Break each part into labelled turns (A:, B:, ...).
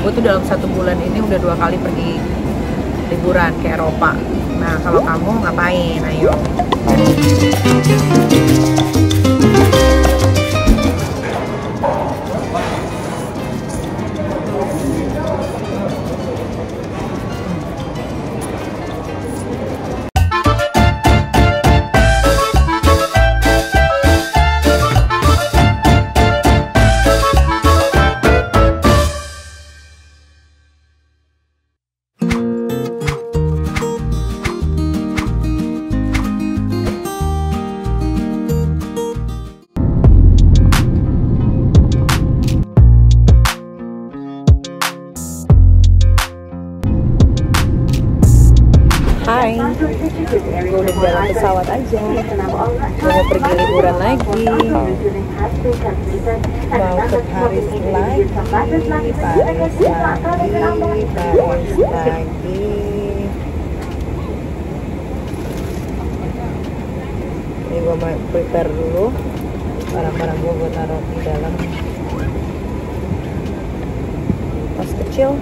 A: Gue tuh dalam 1 bulan ini udah 2 kali pergi liburan ke Eropa. Nah, kalau kamu ngapain? Ayo. Hai, gue udah di dalam pesawat aja. Gue mau pergi liburan lagi. Mau ke Paris lagi, Paris lagi. Ini gue mau prepare dulu barang-barang gue buat taruh di dalam tas kecil.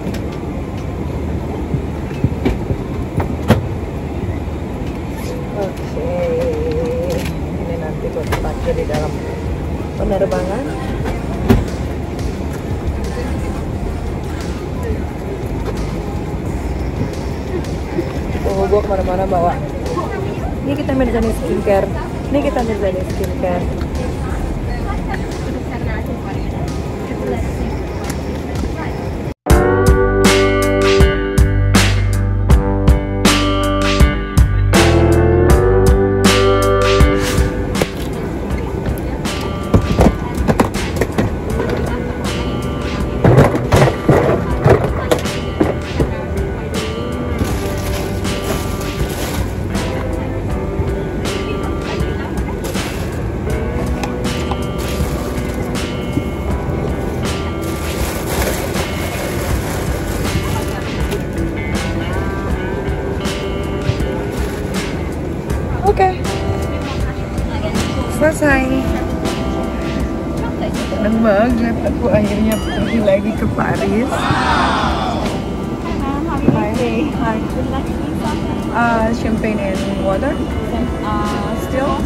A: Oke, ini nanti gue pakai di dalam penerbangan. Gue kemana-mana bawa. Ini kita Mirzani skincare. Ini kita Mirzani skincare. Oke, selesai. Seneng banget aku akhirnya pergi lagi ke Paris. Champagne and water. Still.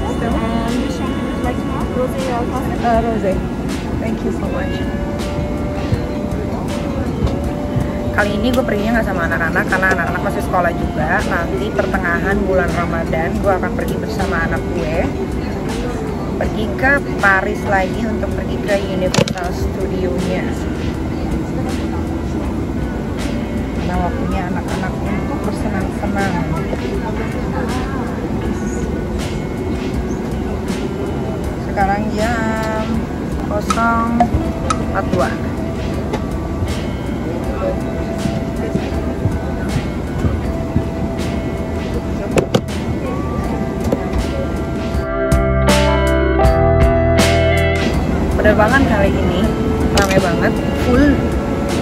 A: Rosé. Thank you so much. Kali ini gue perginya nggak sama anak-anak karena anak-anak masih sekolah juga. Nanti pertengahan bulan Ramadan gue akan pergi bersama anak gue pergi ke Paris lagi untuk pergi ke Universal Studio-nya. Karena waktunya anak-anak untuk bersenang-senang. Sekarang jam 0.42. Penerbangan kali ini ramai banget, full,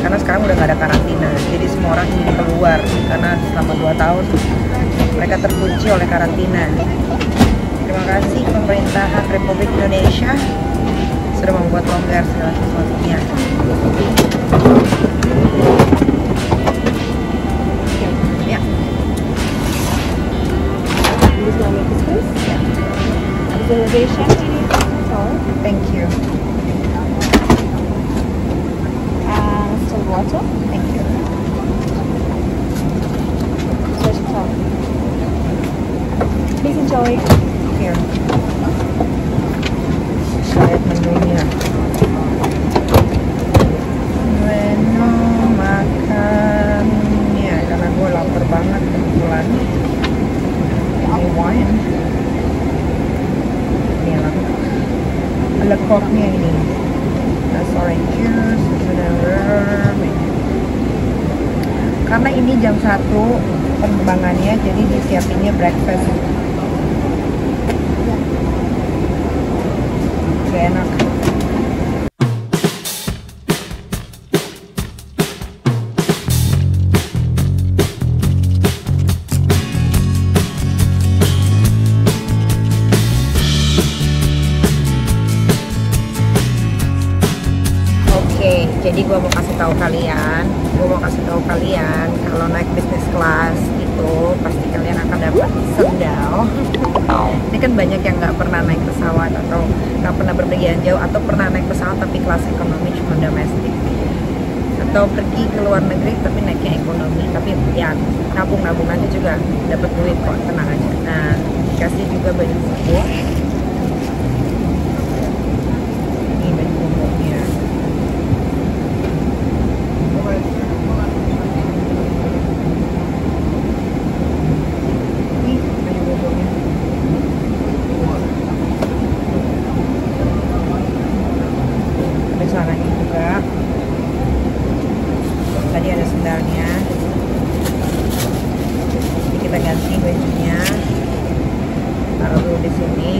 A: karena sekarang udah gak ada karantina. Jadi semua orang ingin keluar karena selama 2 tahun mereka terkunci oleh karantina. Terima kasih pemerintahan Republik Indonesia sudah membuat longgar segala sesuatunya. Ya. Reservation. Thank you. Water? Thank you. Please enjoy. Here. Lihat menunya. Menu makannya, karena gue lapar banget kebetulan. Ini wine. Ini lah. Le Coq-nya ini. Orange juice, karena ini jam 1 penerbangannya, jadi disiapinnya breakfast. Gak enak. Jadi gue mau kasih tahu kalian, kalau naik bisnis kelas itu pasti kalian akan dapat sendal. Ini kan banyak yang nggak pernah naik pesawat atau nggak pernah berpergian jauh, atau pernah naik pesawat tapi kelas ekonomi cuma domestik, atau pergi ke luar negeri tapi naiknya ekonomi, tapi ya nabung aja juga dapat duit kok, tenang aja. Nah, dikasih juga baju koko. Ini baju kokonya. Ini baju kokonya. Ada celananya juga. Tadi ada sendalnya. Jadi kita ganti bajunya. Taruh dulu di sini.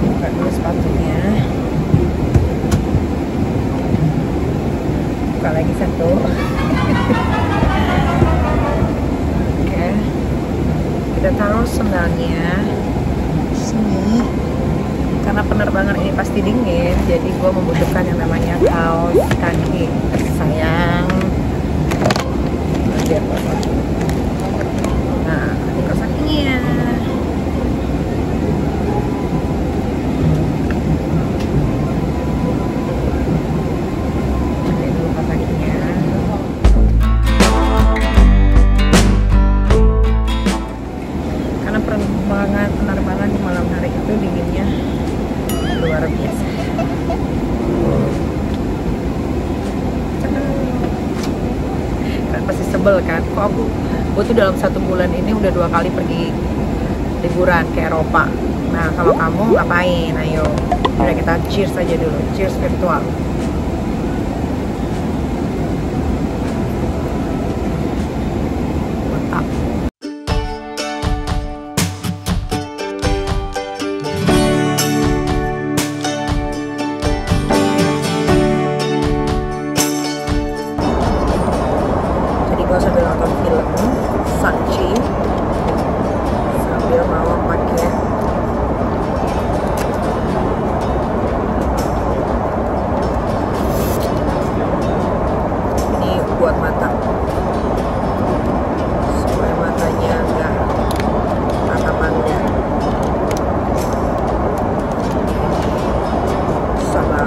A: Buka dulu sepatunya. Buka lagi satu. Oke. Kita taruh sendalnya sini. Karena penerbangan ini pasti dingin, jadi gue membutuhkan yang namanya kaos kaki. Sayang. Biar kotor. Nah, ini kaos kakinya. Pakai dulu kaos kakinya. Karena penerbangan di malam hari itu dinginnya luar biasa. Kan pasti sebel kan, kok aku tuh dalam 1 bulan ini udah 2 kali pergi liburan ke Eropa. Nah, kalau kamu ngapain? Ayo, udah kita cheers aja dulu, cheers virtual. Mantap. Gue sambil nonton film Shang-Chi sambil bawa paket ini buat mata supaya matanya enggak mata panda sama.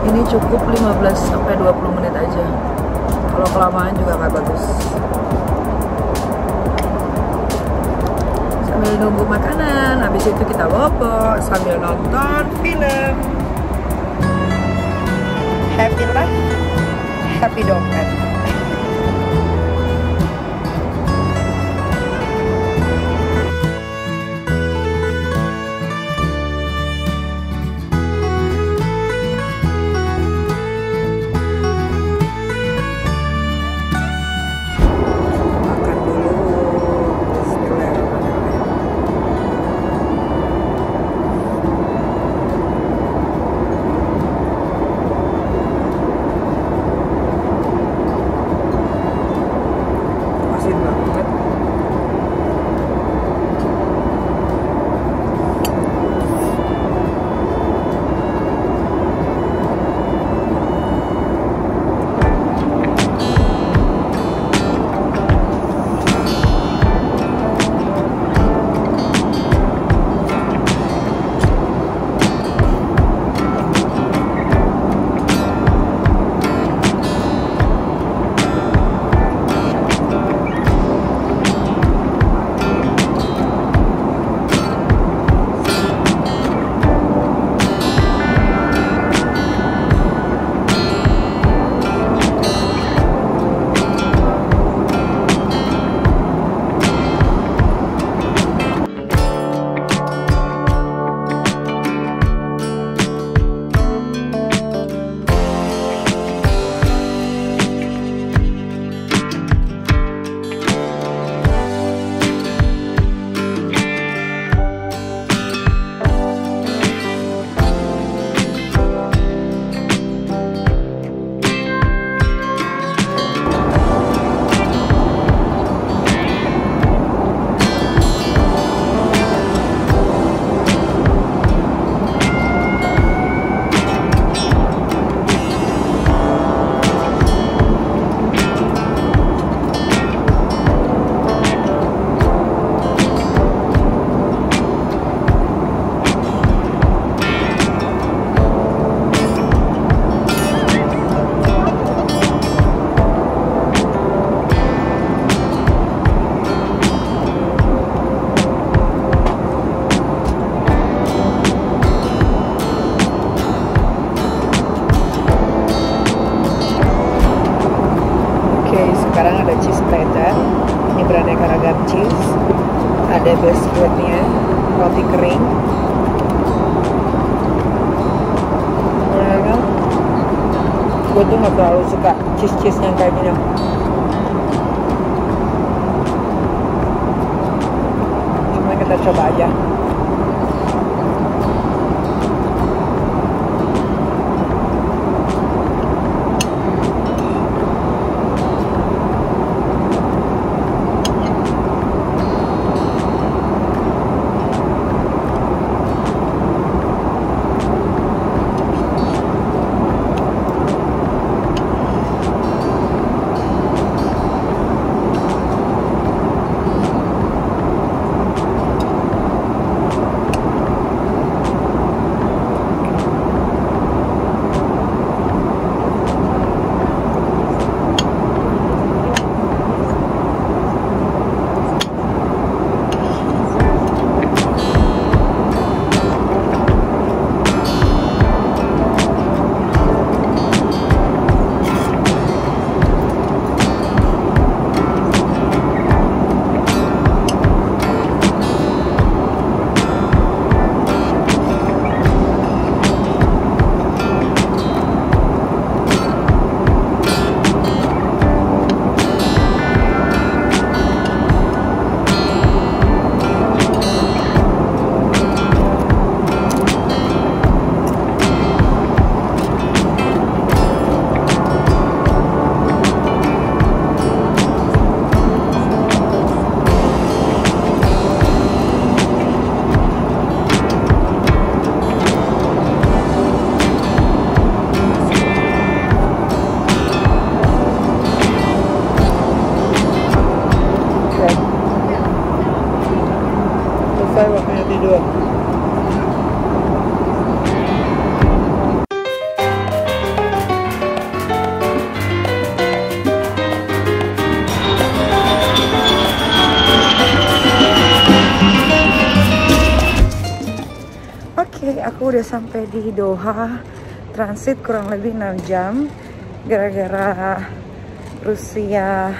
A: Ini cukup 15-20 menit aja. Kalau kelamaan juga nggak bagus. Sambil nunggu makanan, habis itu kita bobo sambil nonton film. Happy life, happy dompet. gap cheese, ada biskuitnya, roti kering. Gue tuh nggak terlalu suka cheese yang kayak gini. Cuma kita coba aja. Selesai waktunya tidur. Oke, aku udah sampai di Doha. Transit kurang lebih 6 jam gara-gara Rusia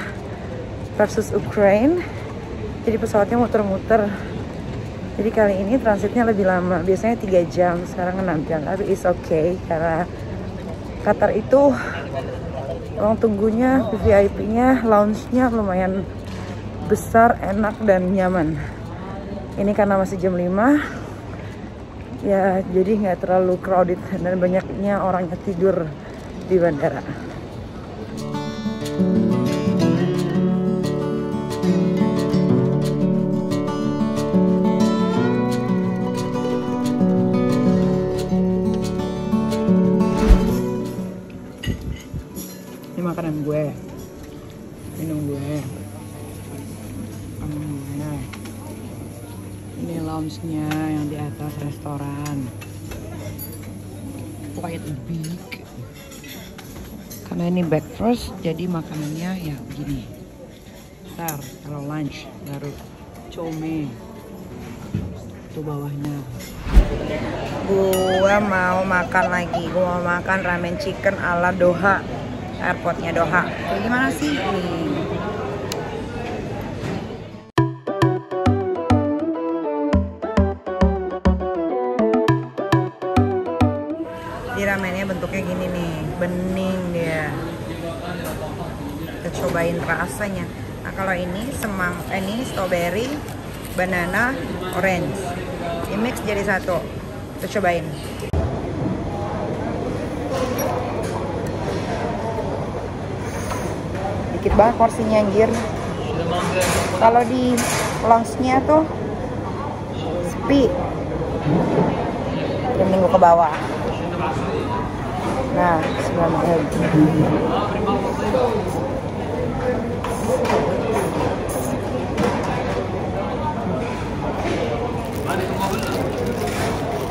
A: versus Ukraine. Jadi pesawatnya muter-muter. Jadi kali ini transitnya lebih lama. Biasanya 3 jam, sekarang 6 jam. Tapi it's okay karena Qatar itu ruang tunggunya, VIP-nya, lounge-nya lumayan besar, enak dan nyaman. Ini karena masih jam 5. Ya, jadi nggak terlalu crowded dan banyaknya orangnya tidur di bandara. Ini makanan gue, minum gue. Nah, ini lounge-nya yang di atas restoran. Quite big. Karena ini breakfast, jadi makanannya ya begini. Ntar kalau lunch baru come. Itu bawahnya. Gua mau makan lagi. Gua mau makan ramen chicken ala Doha. Airportnya Doha. Kayak gimana sih? Di ramennya bentuknya gini nih, bening dia. Kita cobain rasanya. Nah kalau ini ini strawberry, banana, orange. Di mix jadi satu. Kita cobain. Dikit banget porsinya anjir. Kalau di lounge-nya tuh sepi. Yang minggu ke bawah. Nah, 9 jam.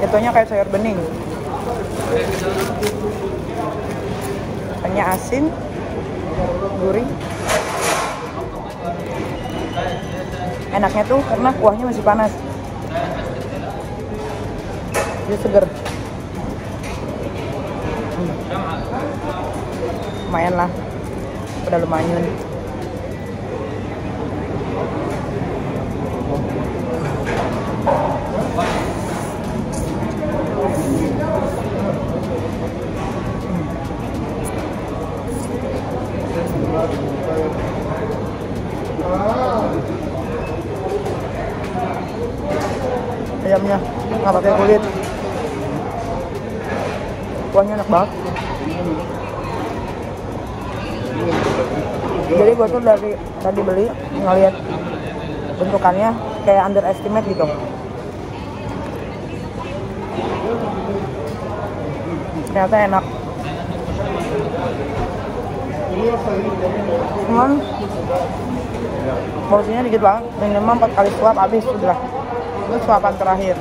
A: Jatuhnya kayak sayur bening. Rasanya asin, gurih. Enaknya tuh karena kuahnya masih panas. Dia seger. Lumayan lah. Udah lumayan. ayamnya, nggak pakai kulit. Kuahnya enak banget. Jadi gue tuh dari tadi beli ngeliat bentukannya kayak underestimate gitu. Ternyata enak. Cuman porsinya dikit banget, minimal 4 kali suap habis sudah. Itu suapan terakhir.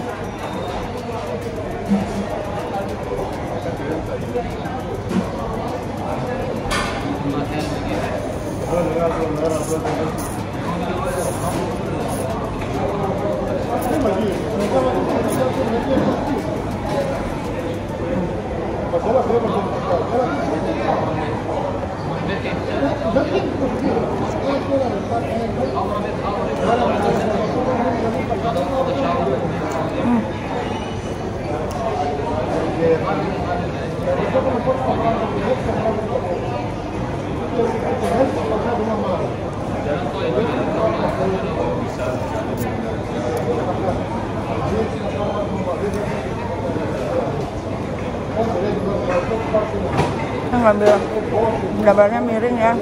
A: Ngambil gambarnya miring ya,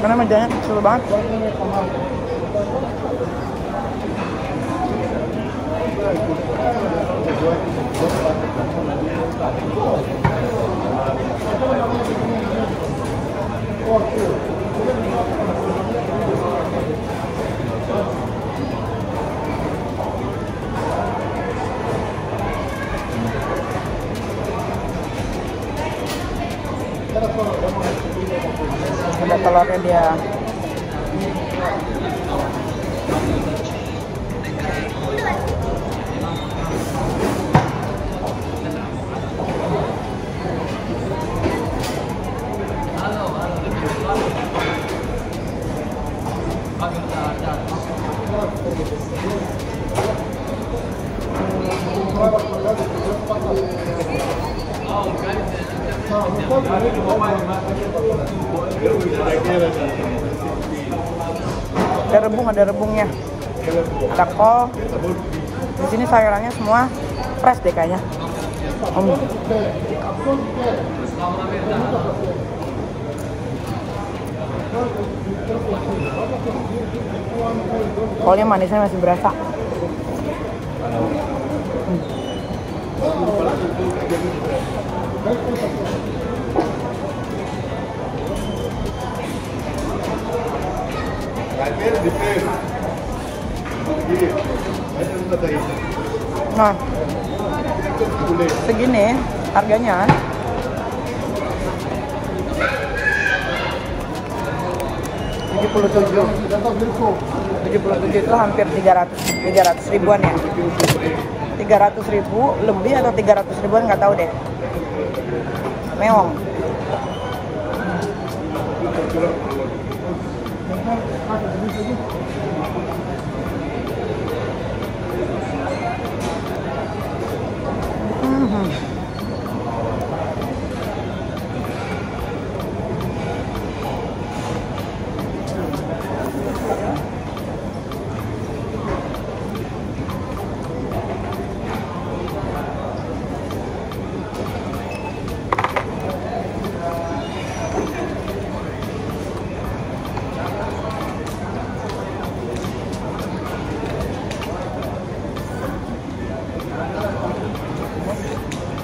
A: karena mejanya kecil banget. Ada telurnya dia. Ada rebungnya, ada kol. Di sini sayurannya semua fresh deh kayaknya. Kolnya manisnya masih berasa. Nah, segini harganya. 77 itu hampir 300 ribuan ya. 300 ribu lebih atau 300 ribuan nggak tahu deh. Meong.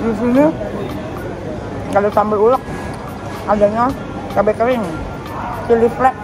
A: Di sini ada sambal ulek, adanya cabai kering, chili flake.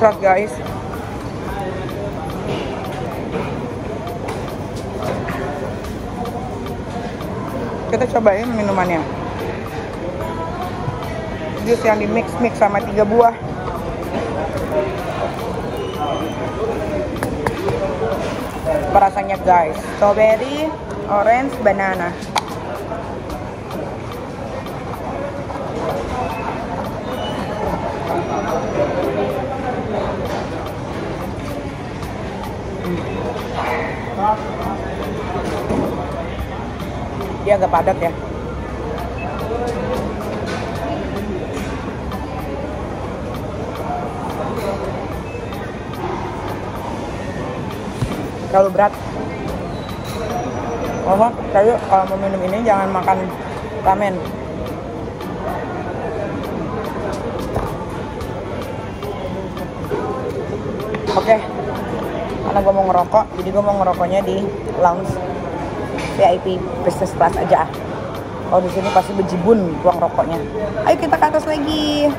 A: Pusat guys. Kita cobain minumannya. Jus yang di mix sama 3 buah. Apa rasanya guys? Strawberry, orange, banana. Dia agak padat ya. Kalau berat, tapi kalau mau minum ini jangan makan ramen. Oke, karena gue mau ngerokok, jadi gue mau ngerokoknya di lounge VIP business class aja. Kalau di sini pasti bejibun ruang rokoknya. Ayo kita ke atas lagi.